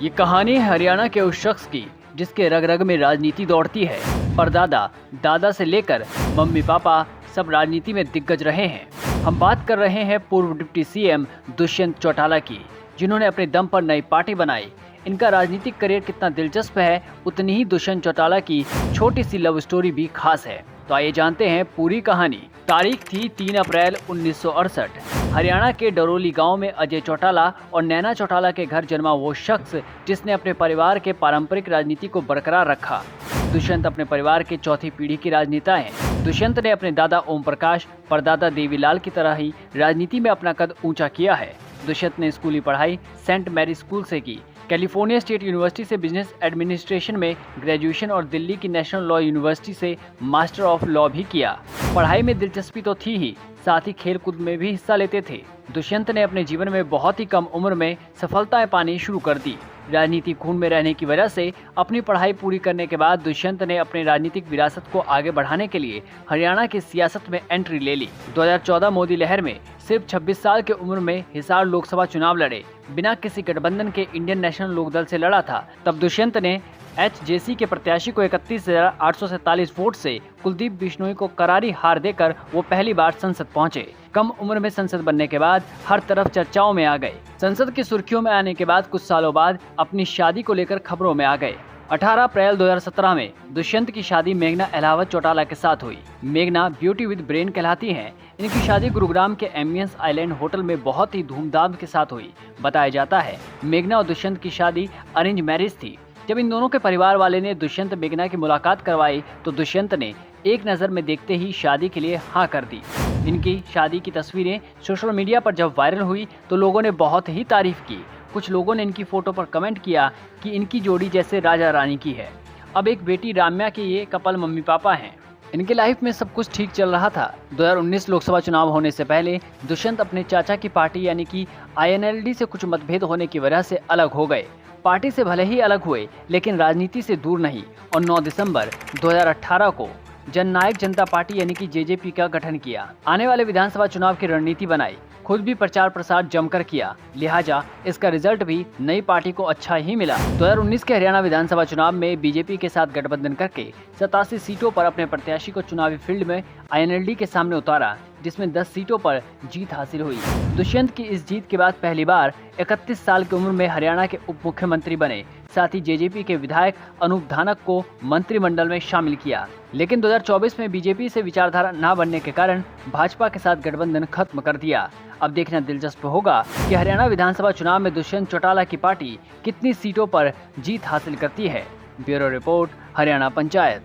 ये कहानी है हरियाणा के उस शख्स की जिसके रग रग में राजनीति दौड़ती है। परदादा दादा से लेकर मम्मी पापा सब राजनीति में दिग्गज रहे हैं। हम बात कर रहे हैं पूर्व डिप्टी सीएम दुष्यंत चौटाला की, जिन्होंने अपने दम पर नई पार्टी बनाई। इनका राजनीतिक करियर कितना दिलचस्प है, उतनी ही दुष्यंत चौटाला की छोटी सी लव स्टोरी भी खास है। तो आइए जानते हैं पूरी कहानी। तारीख थी 3 अप्रैल 1968। हरियाणा के डरोली गांव में अजय चौटाला और नैना चौटाला के घर जन्मा वो शख्स जिसने अपने परिवार के पारंपरिक राजनीति को बरकरार रखा। दुष्यंत अपने परिवार के चौथी पीढ़ी के राजनेता हैं। दुष्यंत ने अपने दादा ओम प्रकाश, परदादा देवीलाल की तरह ही राजनीति में अपना कद ऊंचा किया है। दुष्यंत ने स्कूली पढ़ाई सेंट मैरी स्कूल से की, कैलिफोर्निया स्टेट यूनिवर्सिटी से बिजनेस एडमिनिस्ट्रेशन में ग्रेजुएशन और दिल्ली की नेशनल लॉ यूनिवर्सिटी से मास्टर ऑफ लॉ भी किया। पढ़ाई में दिलचस्पी तो थी ही, साथ ही खेल कूद में भी हिस्सा लेते थे। दुष्यंत ने अपने जीवन में बहुत ही कम उम्र में सफलताएं पानी शुरू कर दी। राजनीति खून में रहने की वजह से अपनी पढ़ाई पूरी करने के बाद दुष्यंत ने अपने राजनीतिक विरासत को आगे बढ़ाने के लिए हरियाणा की सियासत में एंट्री ले ली। 2014 मोदी लहर में सिर्फ 26 साल की उम्र में हिसार लोकसभा चुनाव लड़े। बिना किसी गठबंधन के इंडियन नेशनल लोकदल से लड़ा था। तब दुष्यंत ने एचजेसी के प्रत्याशी को 31,847 वोट से कुलदीप बिश्नोई को करारी हार देकर वो पहली बार संसद पहुंचे। कम उम्र में संसद बनने के बाद हर तरफ चर्चाओं में आ गए। संसद की सुर्खियों में आने के बाद कुछ सालों बाद अपनी शादी को लेकर खबरों में आ गए। 18 अप्रैल 2017 में दुष्यंत की शादी मेघना अहलावत चौटाला के साथ हुई। मेघना ब्यूटी विद ब्रेन कहलाती हैं। इनकी शादी गुरुग्राम के एम्बियंस आइलैंड होटल में बहुत ही धूमधाम के साथ हुई। बताया जाता है मेघना और दुष्यंत की शादी अरेंज मैरिज थी। जब इन दोनों के परिवार वाले ने दुष्यंत मेघना की मुलाकात करवाई तो दुष्यंत ने एक नज़र में देखते ही शादी के लिए हाँ कर दी। इनकी शादी की तस्वीरें सोशल मीडिया पर जब वायरल हुई तो लोगों ने बहुत ही तारीफ की। कुछ लोगों ने इनकी फोटो पर कमेंट किया कि इनकी जोड़ी जैसे राजा रानी की है। अब एक बेटी राम्या के ये कपल मम्मी पापा हैं। इनकी लाइफ में सब कुछ ठीक चल रहा था। 2019 लोकसभा चुनाव होने से पहले दुष्यंत अपने चाचा की पार्टी यानी कि INLD से कुछ मतभेद होने की वजह से अलग हो गए। पार्टी से भले ही अलग हुए लेकिन राजनीति से दूर नहीं और 9 दिसंबर 2018 को जननायक जनता पार्टी यानी कि JJP का गठन किया। आने वाले विधानसभा चुनाव की रणनीति बनाई, खुद भी प्रचार प्रसार जमकर किया, लिहाजा इसका रिजल्ट भी नई पार्टी को अच्छा ही मिला। 2019 के हरियाणा विधानसभा चुनाव में बीजेपी के साथ गठबंधन करके 87 सीटों पर अपने प्रत्याशी को चुनावी फील्ड में INLD के सामने उतारा, जिसमें 10 सीटों पर जीत हासिल हुई। दुष्यंत की इस जीत के बाद पहली बार 31 साल की उम्र में हरियाणा के उप मुख्यमंत्री बने। साथ ही JJP के विधायक अनूप धानक को मंत्रिमंडल में शामिल किया। लेकिन 2024 में बीजेपी से विचारधारा न बनने के कारण भाजपा के साथ गठबंधन खत्म कर दिया। अब देखना दिलचस्प होगा कि हरियाणा विधानसभा चुनाव में दुष्यंत चौटाला की पार्टी कितनी सीटों पर जीत हासिल करती है। Bureau report, Haryana panchayat.